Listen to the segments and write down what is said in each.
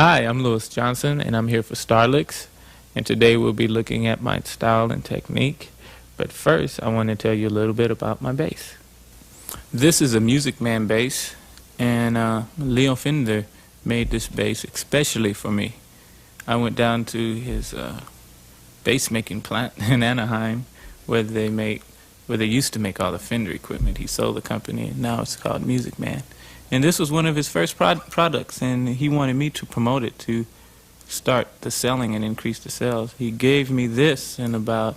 Hi, I'm Lewis Johnson, and I'm here for Starlicks, and today we'll be looking at my style and technique. But first, I want to tell you a little bit about my bass. This is a Music Man bass, and Leon Fender made this bass especially for me. I went down to his bass making plant in Anaheim, where they used to make all the Fender equipment. He sold the company, and now it's called Music Man. And this was one of his first products, and he wanted me to promote it to start the selling and increase the sales. He gave me this and about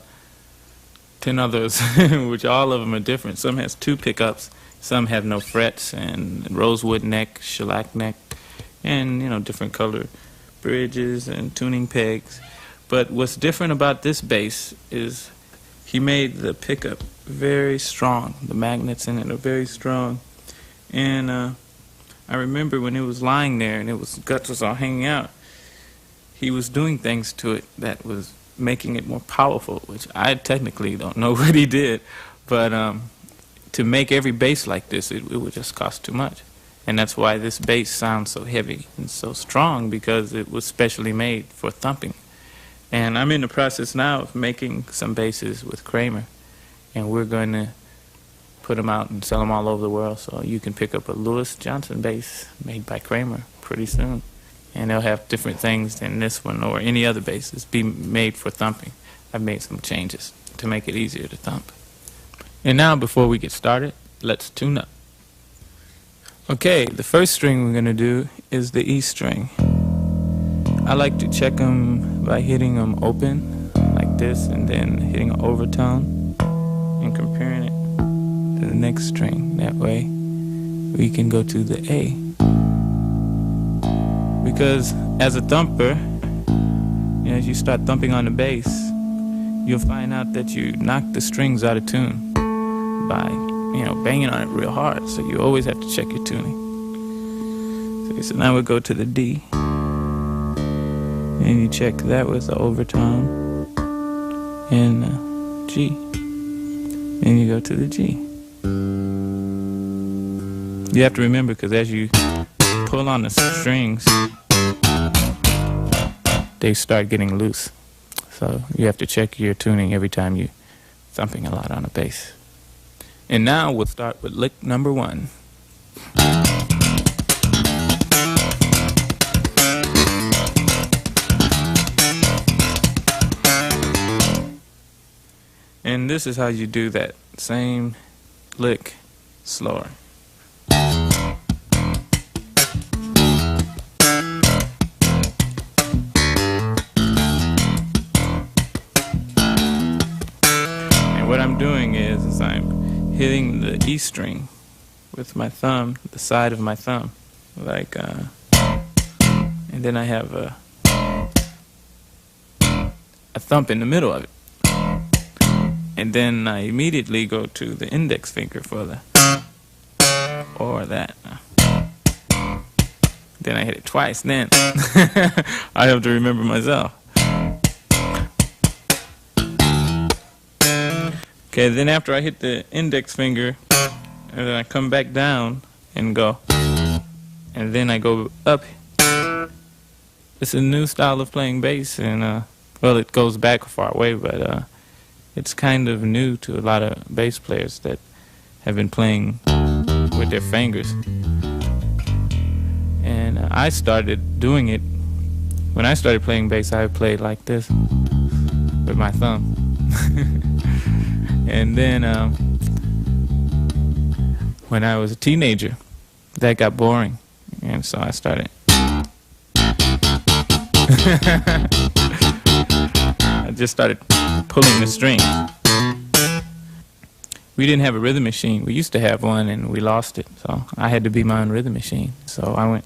10 others, which all of them are different. Some has 2 pickups, some have no frets, and rosewood neck, shellac neck, and different color bridges and tuning pegs. But what's different about this bass is he made the pickup very strong. The magnets in it are very strong. And I remember when it was lying there and guts was all hanging out, he was doing things to it that was making it more powerful, which I technically don't know what he did. But to make every bass like this, it would just cost too much. And that's why this bass sounds so heavy and so strong, because it was specially made for thumping. And I'm in the process now of making some basses with Kramer, and we're going to put them out and sell them all over the world, so you can pick up a Lewis Johnson bass made by Kramer pretty soon. And they'll have different things than this one or any other basses be made for thumping. I've made some changes to make it easier to thump. And now, before we get started, let's tune up. Okay, the first string we're going to do is the E string. I like to check them by hitting them open like this, and then hitting an overtone and comparing it to the next string. That way we can go to the A. Because as a thumper, as you start thumping on the bass, you'll find out that you knock the strings out of tune by banging on it real hard. So you always have to check your tuning. So now we'll go to the D, and you check that with the overtone, and G, and you go to the G. You have to remember, because as you pull on the strings, they start getting loose. So you have to check your tuning every time you're thumping a lot on a bass. And now we'll start with lick number 1. And this is how you do that same lick slower. And what I'm doing is I'm hitting the E string with my thumb, the side of my thumb, like, and then I have a thump in the middle of it. And then I immediately go to the index finger for the, or that. Then I hit it twice, then I have to remember myself. Okay, then after I hit the index finger, and then I come back down and go, and then I go up. It's a new style of playing bass, and well, it goes back a far way, but it's kind of new to a lot of bass players that have been playing with their fingers. And I started doing it. When I started playing bass, I played like this with my thumb. And then when I was a teenager, that got boring, and so I started I just started pulling the string. We didn't have a rhythm machine. We used to have one, and we lost it, so I had to be my own rhythm machine. So I went.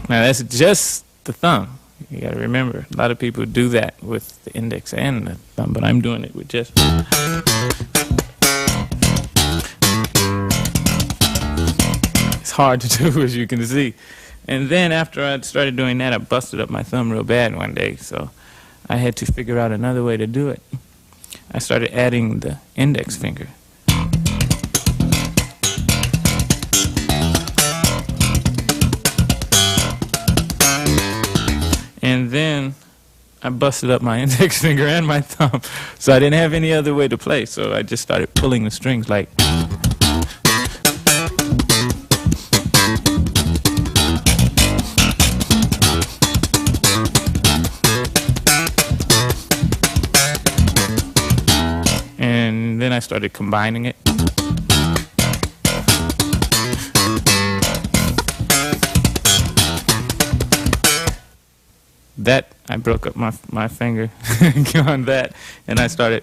Now that's just the thumb. You gotta remember, a lot of people do that with the index and the thumb, but I'm doing it with just. It's hard to do, as you can see. And then after I started doing that, I busted up my thumb real bad one day, so I had to figure out another way to do it. I started adding the index finger. And then I busted up my index finger and my thumb, so I didn't have any other way to play, so I just started pulling the strings like. And then I started combining it. That, I broke up my finger on that, and I started.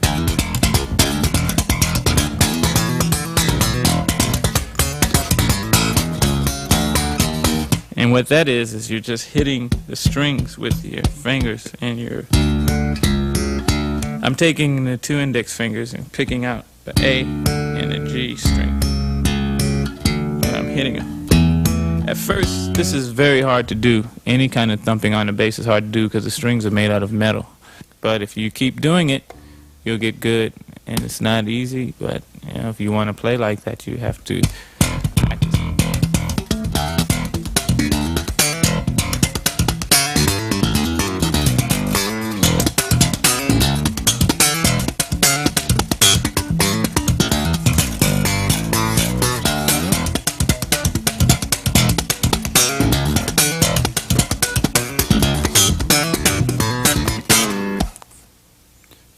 And what that is you're just hitting the strings with your fingers and your. I'm taking the 2 index fingers and picking out the A and the G string, and I'm hitting them. At first, this is very hard to do. Any kind of thumping on the bass is hard to do because the strings are made out of metal. But if you keep doing it, you'll get good. And it's not easy, but you know, if you want to play like that, you have to practice.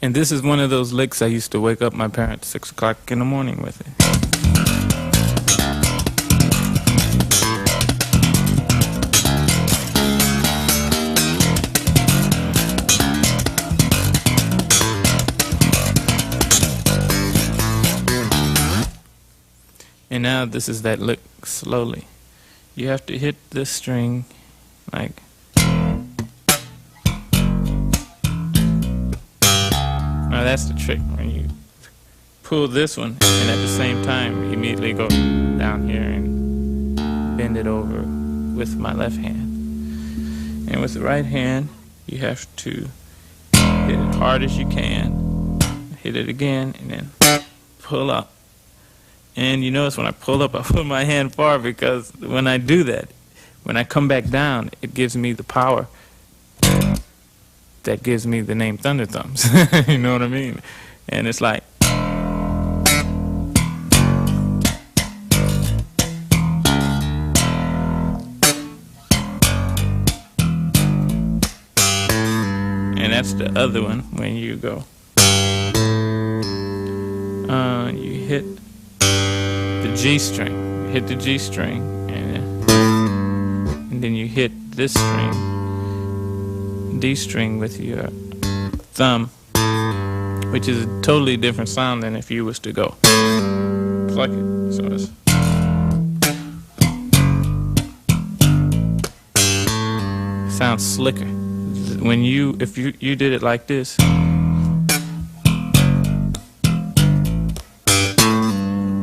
And this is one of those licks I used to wake up my parents 6 o'clock in the morning with it. And now this is that lick slowly. You have to hit this string like. Now that's the trick, when you pull this one and at the same time immediately go down here and bend it over with my left hand. And with the right hand, you have to hit it hard as you can, hit it again, and then pull up. And you notice when I pull up, I put my hand far because when I do that, when I come back down, it gives me the power that gives me the name Thunder Thumbs. You know what I mean? And it's like. And that's the other one when you go. You hit the G string. You hit the G string, and then you hit this string. D string with your thumb, which is a totally different sound than if you was to go pluck it. So it's sounds slicker. When if you did it like this,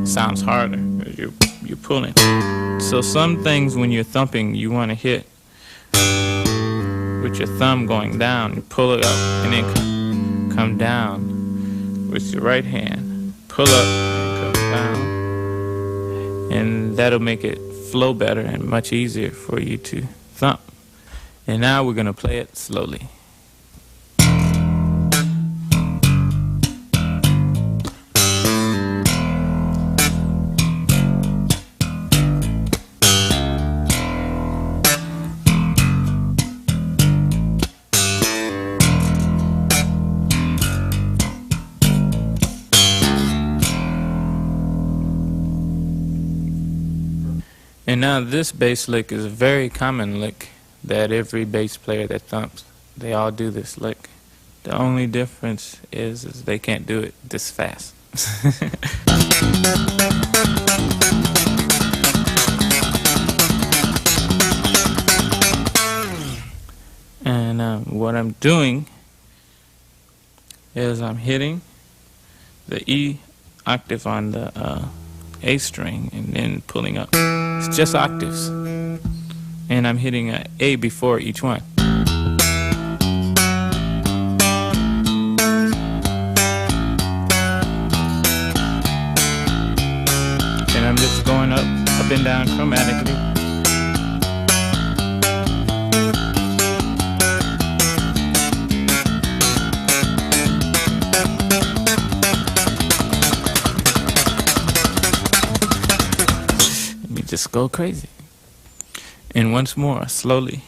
sounds harder. You're pulling. So some things when you're thumping, you want to hit with your thumb going down, you pull it up, and then come down with your right hand. Pull up and come down. And that'll make it flow better and much easier for you to thump. And now we're going to play it slowly. And now this bass lick is a very common lick that every bass player that thumps, they all do this lick. The only difference is they can't do it this fast. And what I'm doing is I'm hitting the E octave on the A string and then pulling up. It's just octaves. And I'm hitting an A before each one. And I'm just going up and down chromatically. just go crazy. And once more, slowly.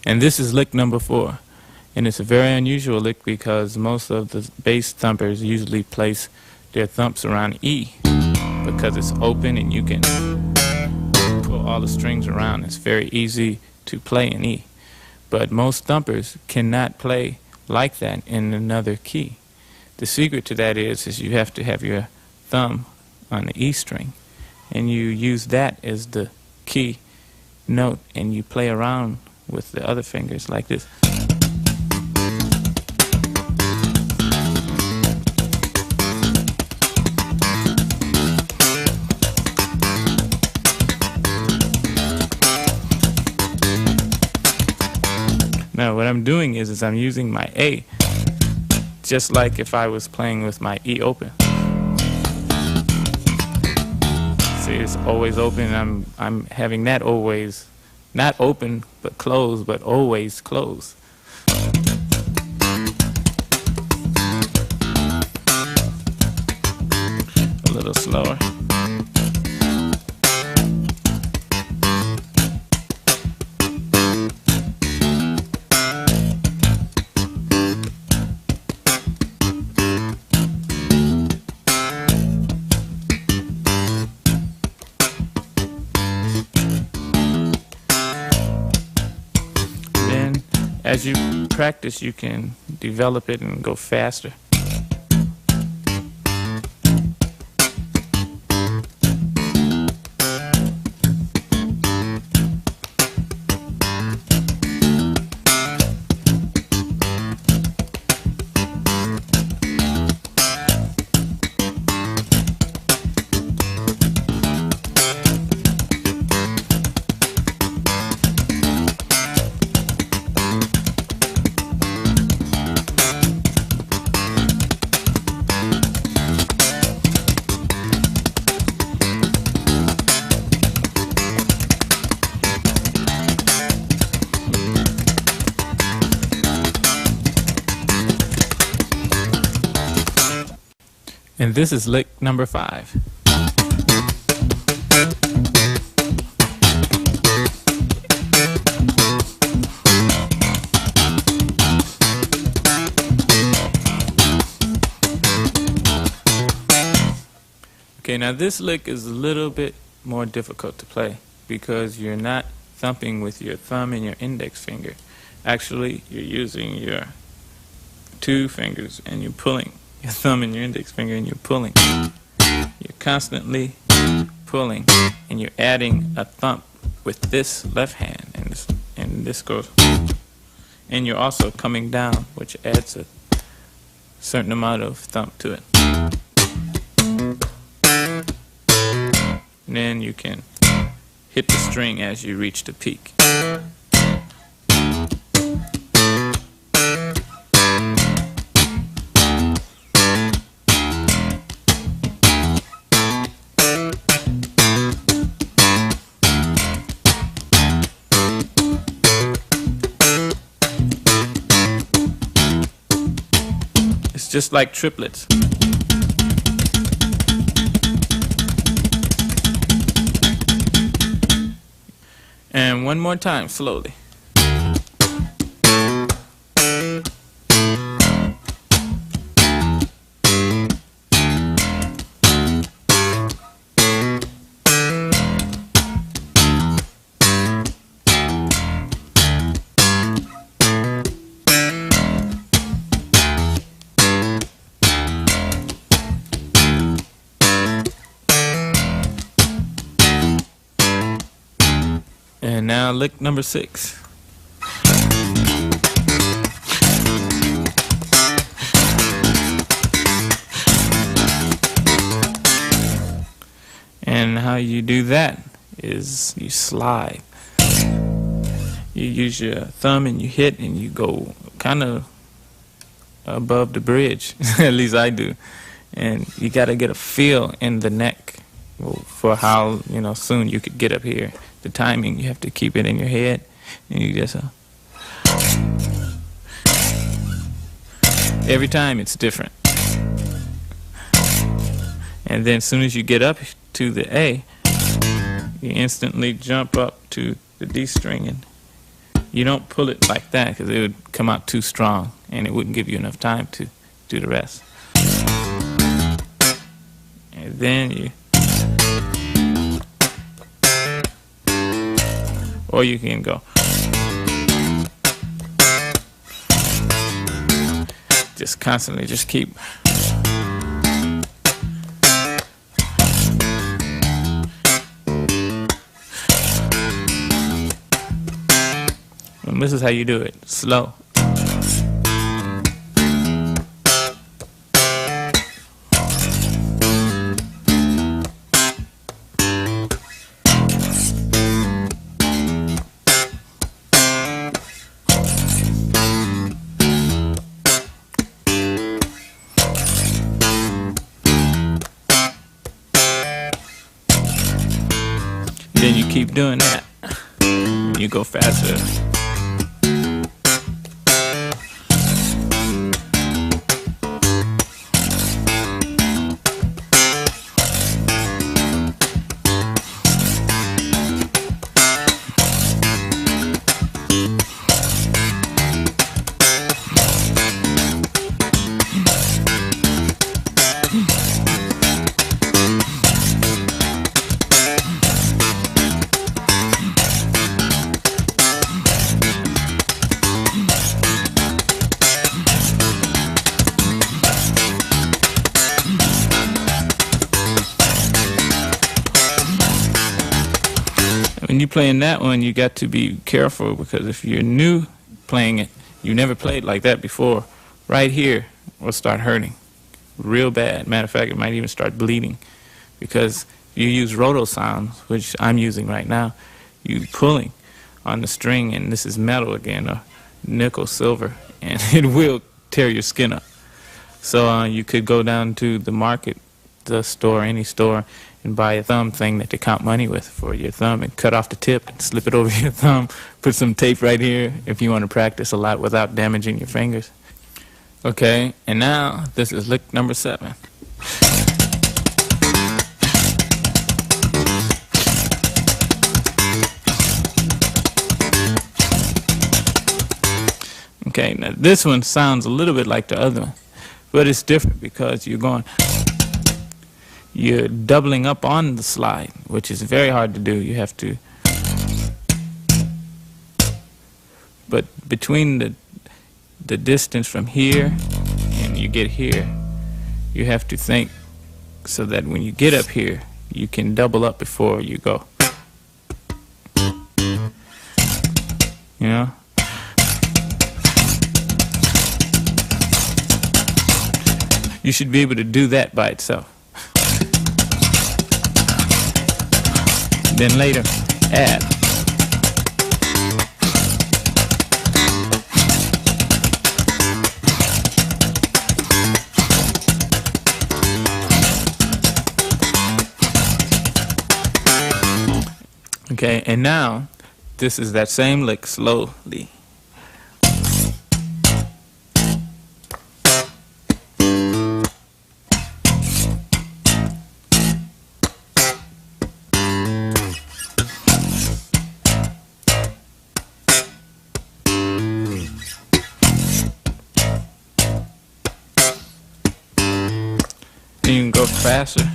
And this is lick number 4. And it's a very unusual lick because most of the bass thumpers usually place their thumps around E because it's open and you can pull all the strings around. It's very easy to play in E. But most thumpers cannot play like that in another key. The secret to that is you have to have your thumb on the E string and you use that as the key note and you play around with the other fingers like this. Now what I'm doing is I'm using my A just like if I was playing with my E open. See, it's always open. I'm having that always not open but closed, but always closed. A little slower. As you practice, you can develop it and go faster. And this is lick number 5. Okay, now this lick is a little bit more difficult to play because you're not thumping with your thumb and your index finger. Actually, you're using your 2 fingers and you're pulling your thumb and your index finger and you're pulling. You're constantly pulling and you're adding a thump with this left hand and this goes. And you're also coming down, which adds a certain amount of thump to it. And then you can hit the string as you reach the peak. It's just like triplets. And one more time, slowly. And now lick number 6. And how you do that is you slide. You use your thumb and you hit and you go kind of above the bridge. At least I do. And you got to get a feel in the neck for how, soon you could get up here. The timing, you have to keep it in your head. And you just... every time it's different. And then as soon as you get up to the A, you instantly jump up to the D string, and you don't pull it like that because it would come out too strong and it wouldn't give you enough time to do the rest. And then you, or you can go just constantly, just keep. And this is how you do it, slow. Then you keep doing that. You go faster. When you're playing that one, you got to be careful, because if you're new playing it, you never played like that before, right here will start hurting real bad. Matter of fact, it might even start bleeding, because you use roto sounds, which I'm using right now. You pulling on the string, and this is metal again, or nickel, silver, and it will tear your skin up. So you could go down to the market, the store, any store, and buy a thumb thing that they count money with for your thumb, and cut off the tip and slip it over your thumb. Put some tape right here if you want to practice a lot without damaging your fingers. Okay, and now this is lick number 7. Okay, now this one sounds a little bit like the other one, but it's different because you're doubling up on the slide, which is very hard to do. You have to, but between the distance from here and you get here, you have to think so that when you get up here, you can double up before you go. You know? You should be able to do that by itself. Then later, add. Okay, and now this is that same lick slowly. You can go faster.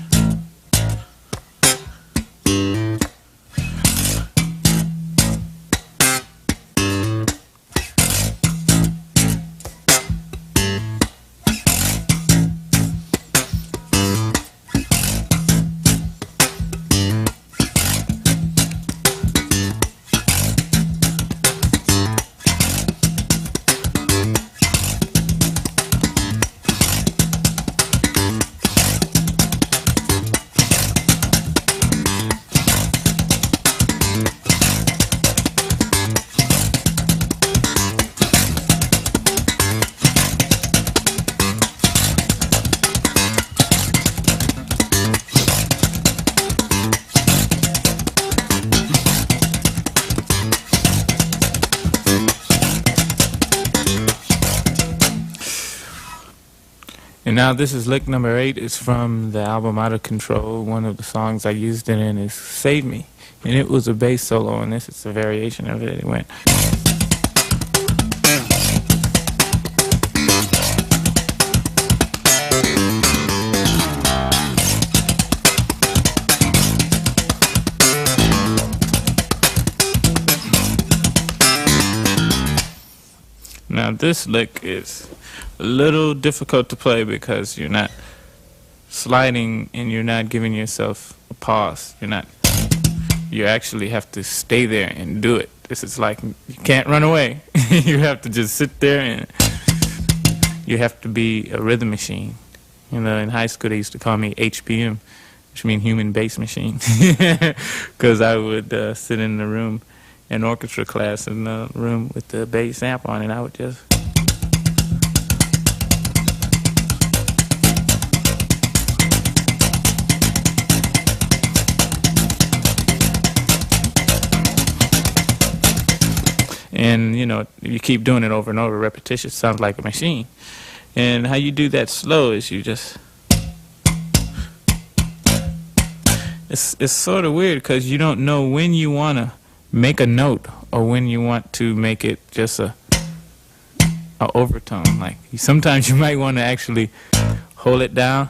And now this is lick number 8. It's from the album Out of Control. One of the songs I used it in is Save Me. And it was a bass solo, and this is a variation of it. It went. Now this lick is a little difficult to play because you're not sliding and you're not giving yourself a pause. You actually have to stay there and do it. This is like, you can't run away. You have to just sit there and you have to be a rhythm machine. In high school they used to call me HBM, which means human bass machine, because I would sit in the room, an orchestra class in the room with the bass amp on, and I would just. And, you keep doing it over and over, repetition sounds like a machine. And how you do that slow is you just... It's sort of weird because you don't know when you want to make a note or when you want to make it just a overtone. Like, sometimes you might want to actually hold it down.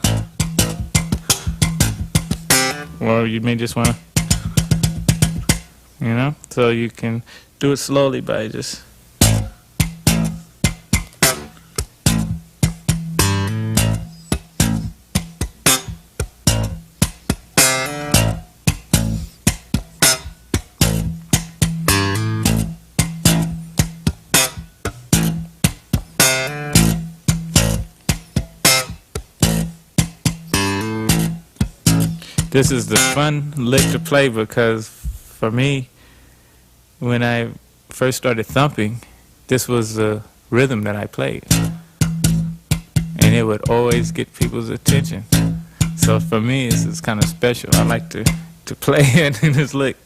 Or you may just want to, so you can do it slowly by just... This is the fun lick to play because for me, when I first started thumping, this was the rhythm that I played. And it would always get people's attention. So for me, this is kind of special. I like to play it in this lick.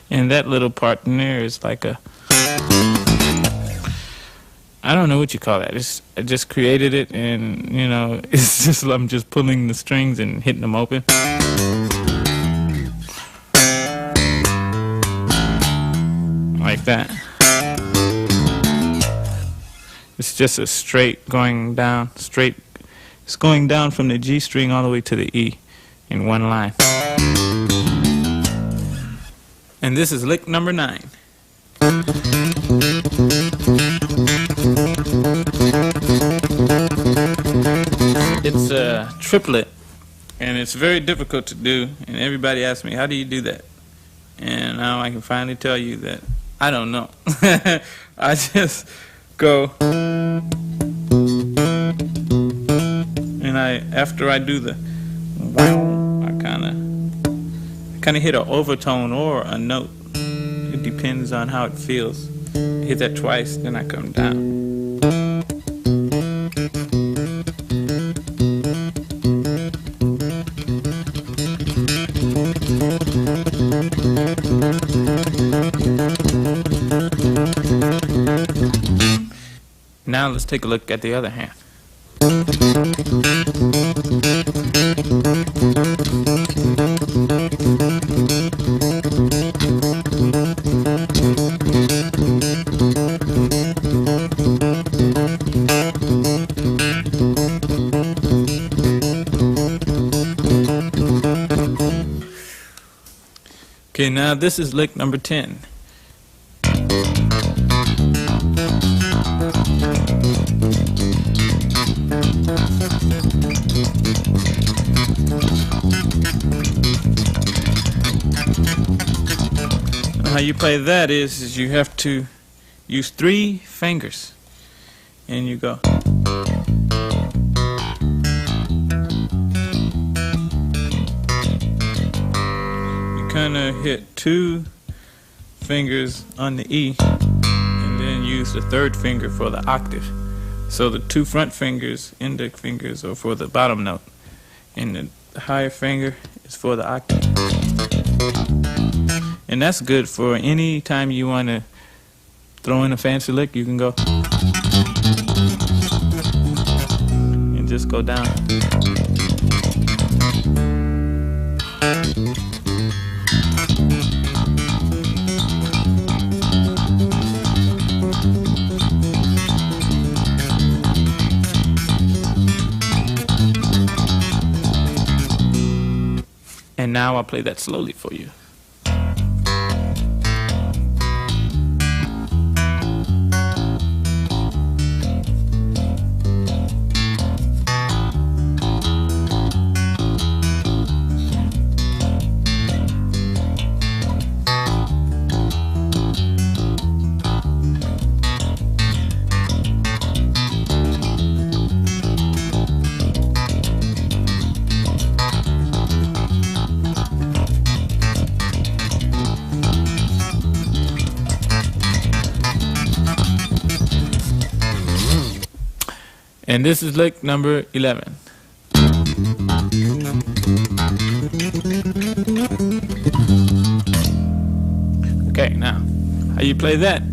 And that little part in there is like a, I don't know what you call that. I just created it, and it's just, I'm just pulling the strings and hitting them open. Like that. It's just a straight going down, straight. It's going down from the G string all the way to the E in one line. And this is lick number 9. It's a triplet, and it's very difficult to do, and everybody asks me, how do you do that? And now I can finally tell you that I don't know. I just go, and after I do the wow, I kind of hit an overtone or a note. It depends on how it feels. I hit that twice, then I come down. Now let's take a look at the other hand. Okay, now this is lick number 10. How you play that is you have to use 3 fingers, and you go. You kind of hit 2 fingers on the E, and then use the 3rd finger for the octave. So the 2 front fingers, index fingers, are for the bottom note, and the higher finger is for the octave. And that's good for any time you want to throw in a fancy lick. You can go and just go down. And now I'll play that slowly for you. And this is lick number 11. Okay, now, how you play that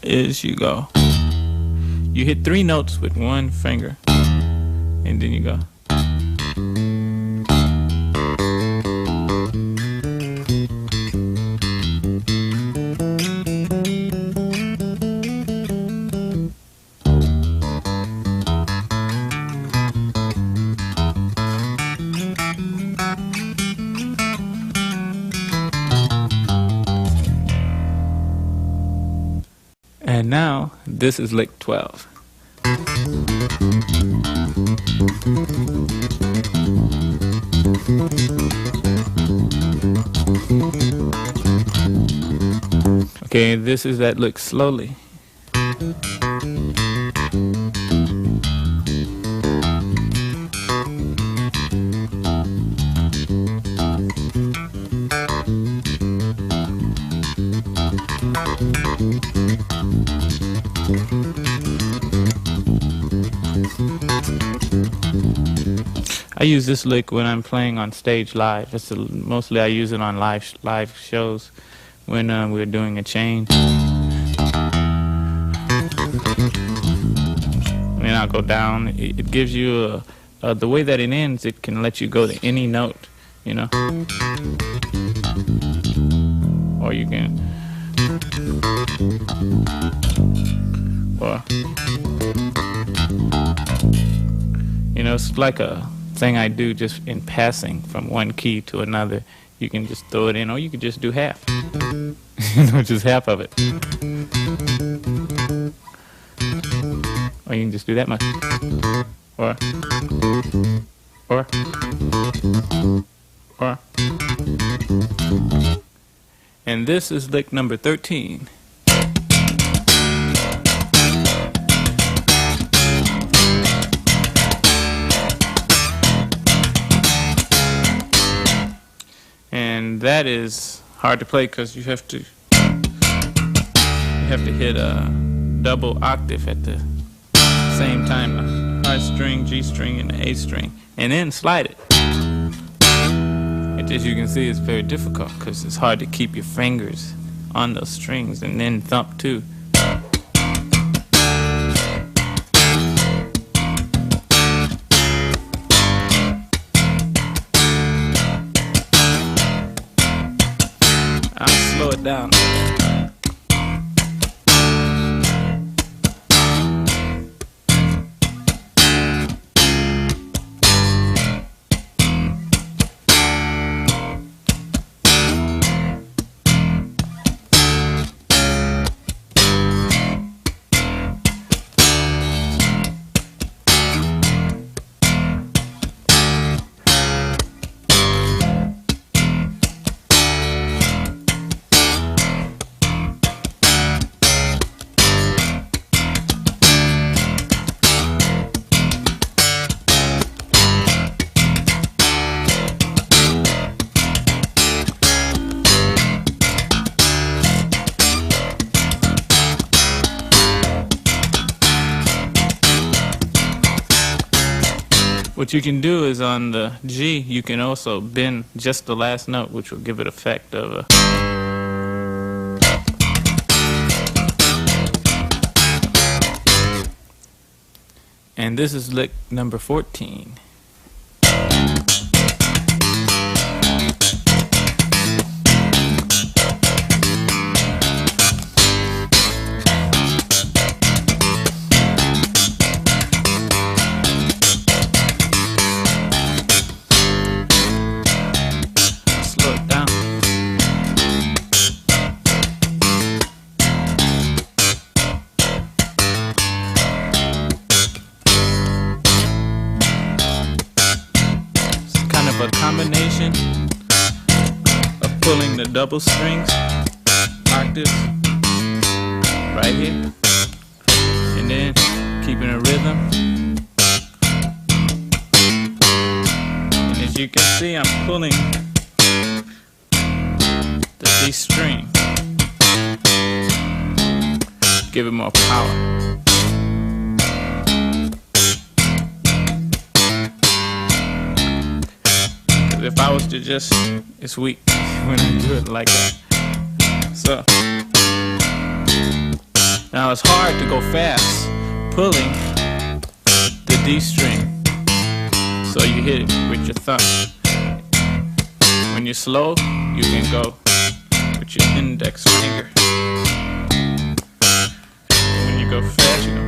is you go. You hit 3 notes with 1 finger, and then you go. And now, this is lick 12. Okay, this is that lick slowly. I use this lick when I'm playing on stage live. Mostly I use it on live shows when we're doing a chain. And then I'll go down. It gives you the way that it ends. It can let you go to any note, you know. Or you can, or you know, it's like a thing I do just in passing from one key to another. You can just throw it in, or you could just do half. You know, just half of it. Or you can just do that much. Or. And this is lick number 13. And that is hard to play because you have to hit a double octave at the same time, a high string, G string, and an A string, and then slide it. And as you can see, it's very difficult because it's hard to keep your fingers on those strings and then thump too. I'll slow it down. What you can do is on the G, you can also bend just the last note, which will give it effect of a. And this is lick number 14. A combination of pulling the double strings, octaves, right here, and then keeping a rhythm. And as you can see, I'm pulling the D string, give it more power. If I was to just, it's weak when I do it like that. So, now it's hard to go fast pulling the D string. So you hit it with your thumb. When you're slow, you can go with your index finger. When you go fast, you go.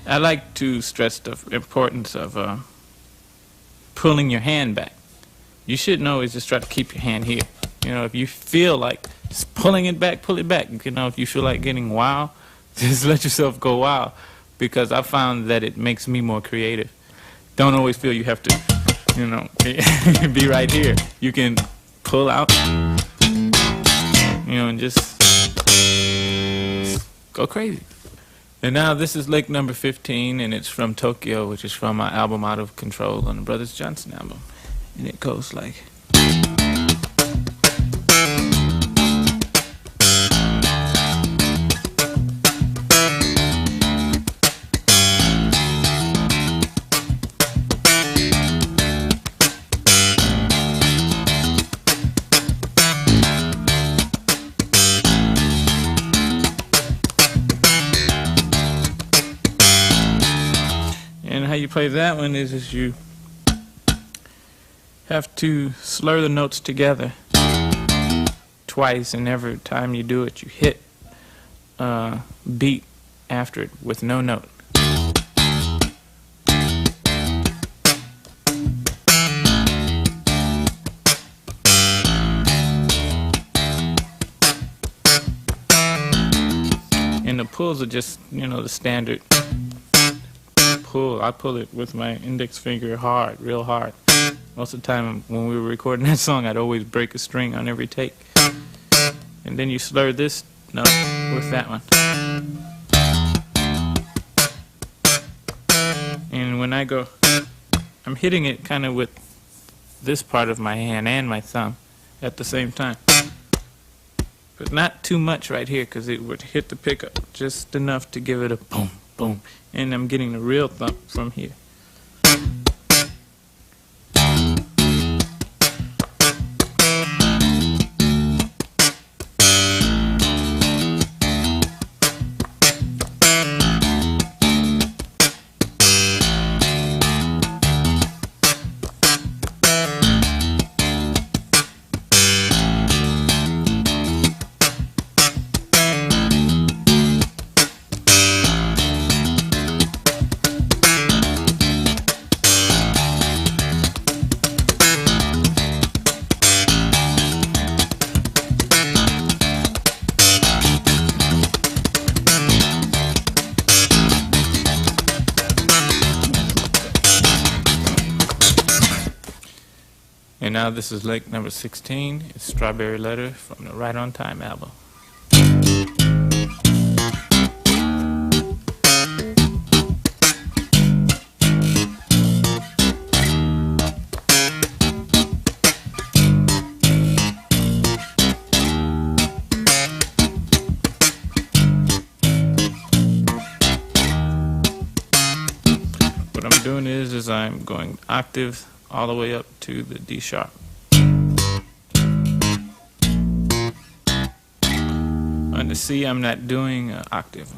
I like to stress the importance of pulling your hand back. You shouldn't always just try to keep your hand here. You know, if you feel like just pulling it back, pull it back. You know, if you feel like getting wild, just let yourself go wild, because I found that it makes me more creative. Don't always feel you have to, you know, be right here. You can pull out, you know, and just go crazy. And now this is lick number 15, and it's from Tokyo, which is from my album Out of Control on the Brothers Johnson album. And it goes like. And how you play that one is you have to slur the notes together twice, and every time you do it, you hit a beat after it with no note. And the pulls are just, you know, the standard pull. I pull it with my index finger hard, real hard. Most of the time when we were recording that song, I'd always break a string on every take. And then you slur this note with that one. And when I go, I'm hitting it kind of with this part of my hand and my thumb at the same time. But not too much right here, because it would hit the pickup just enough to give it a boom, boom. And I'm getting the real thump from here. And now this is lick number 16. It's Strawberry Letter from the Right on Time album. doing is I'm going octaves all the way up to the D sharp. On the C, I'm not doing an octave,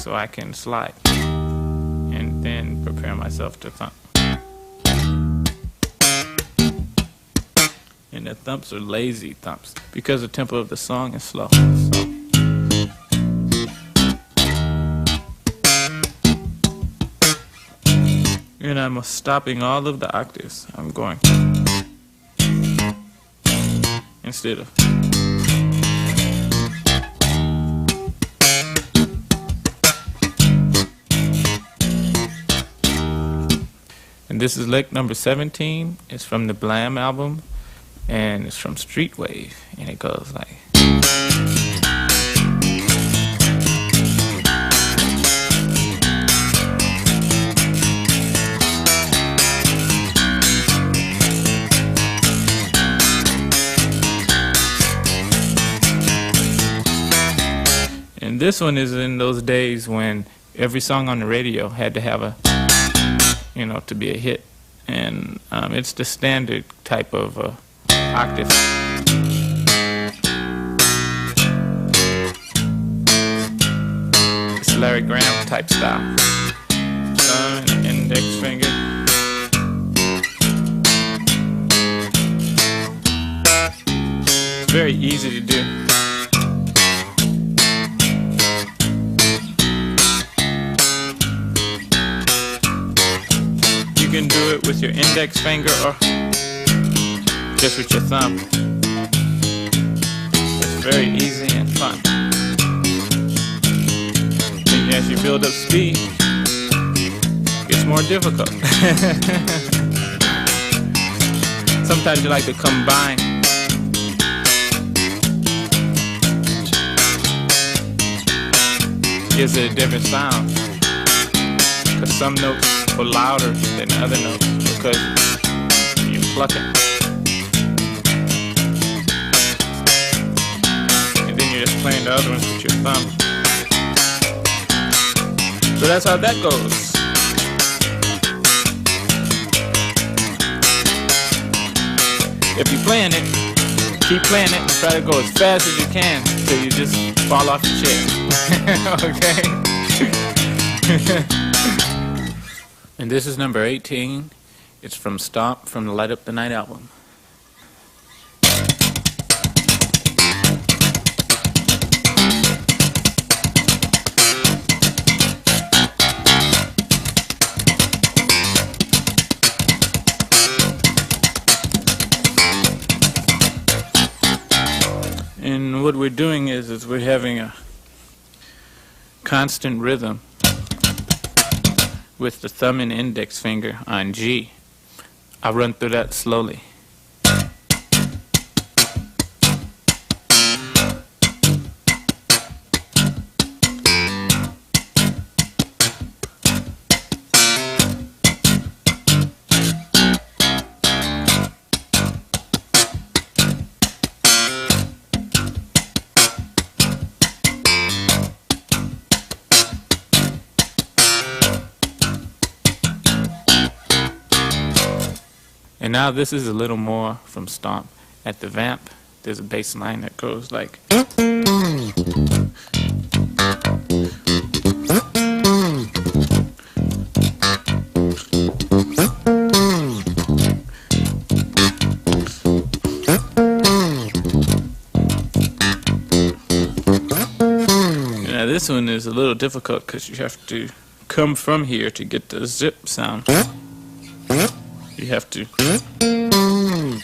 so I can slide and then prepare myself to thump. And the thumps are lazy thumps because the tempo of the song is slow. So. And I'm stopping all of the octaves. I'm going instead of. And this is lick number 17. It's from the Blam album, and it's from Street Wave, and it goes like. And this one is in those days when every song on the radio had to have a, to be a hit. And it's the standard type of octave. It's Larry Graham type style. Thumb and index finger. It's very easy to do. You can do it with your index finger or just with your thumb. It's very easy and fun. And as you build up speed, it gets more difficult. Sometimes you like to combine. Gives it a different sound. Because some notes are louder than other notes because you're plucking. And then you're just playing the other ones with your thumb. So that's how that goes. If you're playing it, keep playing it and try to go as fast as you can till you just fall off your chair. Okay? And this is number 18. It's from Stomp from the Light Up the Night album. And what we're doing is we're having a constant rhythm with the thumb and index finger on G. I'll run through that slowly. And now this is a little more from Stomp. At the vamp, there's a bass line that goes like. Now this one is a little difficult because you have to come from here to get the zip sound. You have to, and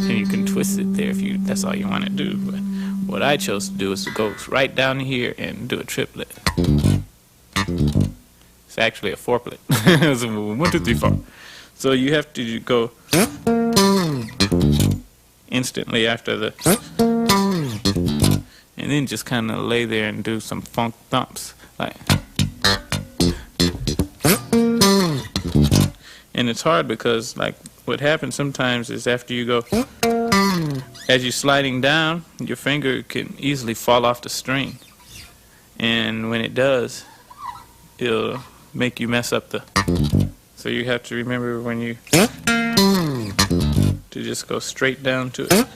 you can twist it there if that's all you want to do. But what I chose to do is to go right down here and do a triplet. It's actually a fourplet. It's 1, 2, 3, 4. So you have to go instantly after the, and then just kind of lay there and do some funk thumps like. And it's hard because, like, what happens sometimes is after you go, as you're sliding down, your finger can easily fall off the string. And when it does, it'll make you mess up the. So you have to remember when you to just go straight down to it.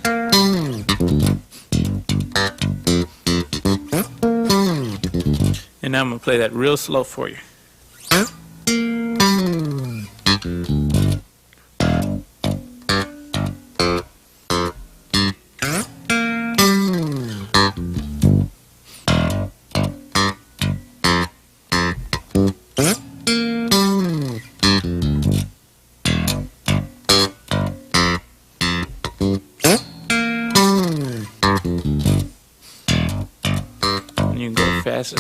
And now I'm going to play that real slow for you. And you can go faster.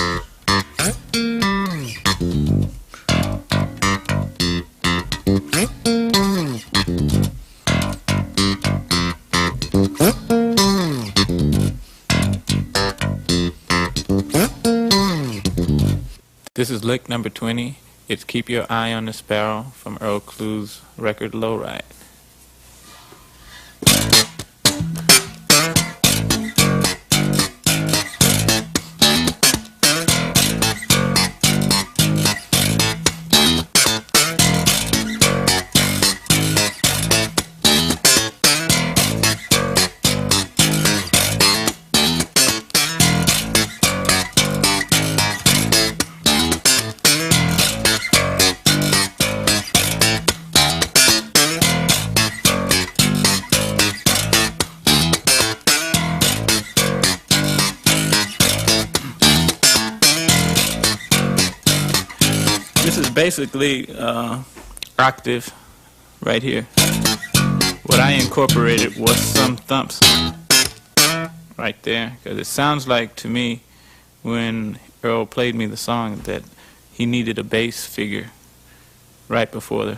This is lick number 20. It's Keep Your Eye on the Sparrow from Earl Clue's record Lowride. This is basically octave right here. What I incorporated was some thumps right there, because it sounds like to me when Earl played me the song that he needed a bass figure right before the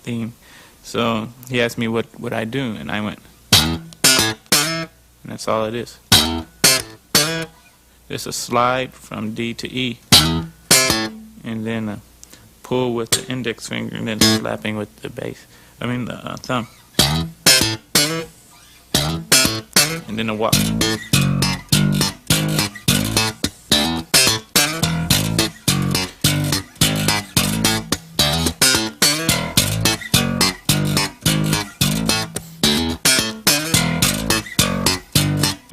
theme. So he asked me what would I do, and I went, and that's all it is. It's a slide from D to E, and then a pull with the index finger, and then slapping with the bass. I mean the thumb, and then a walk.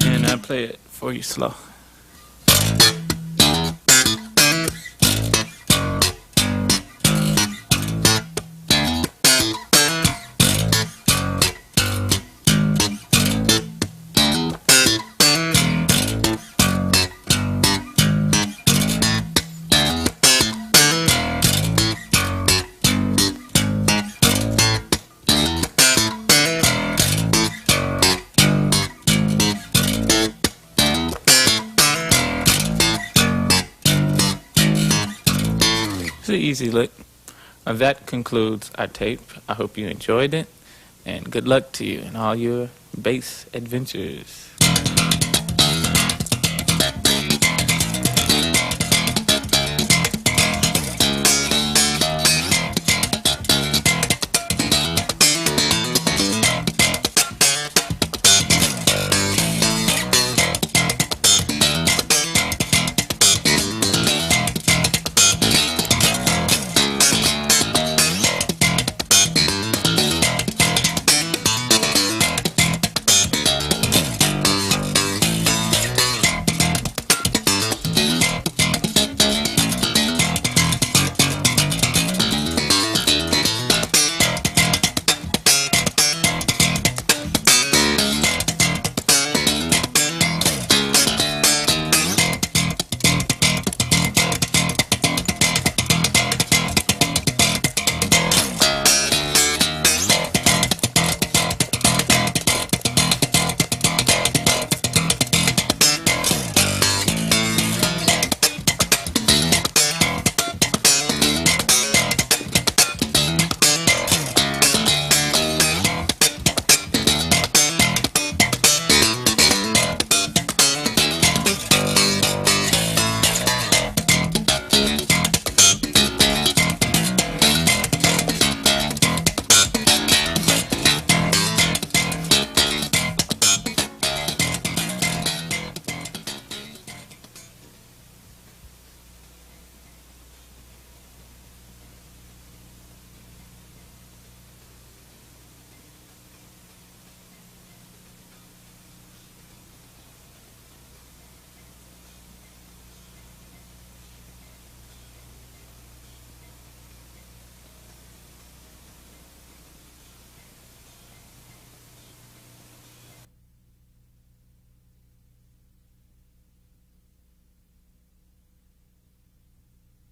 And I play it for you slow. It's an easy lick. That concludes our tape. I hope you enjoyed it, and good luck to you in all your bass adventures.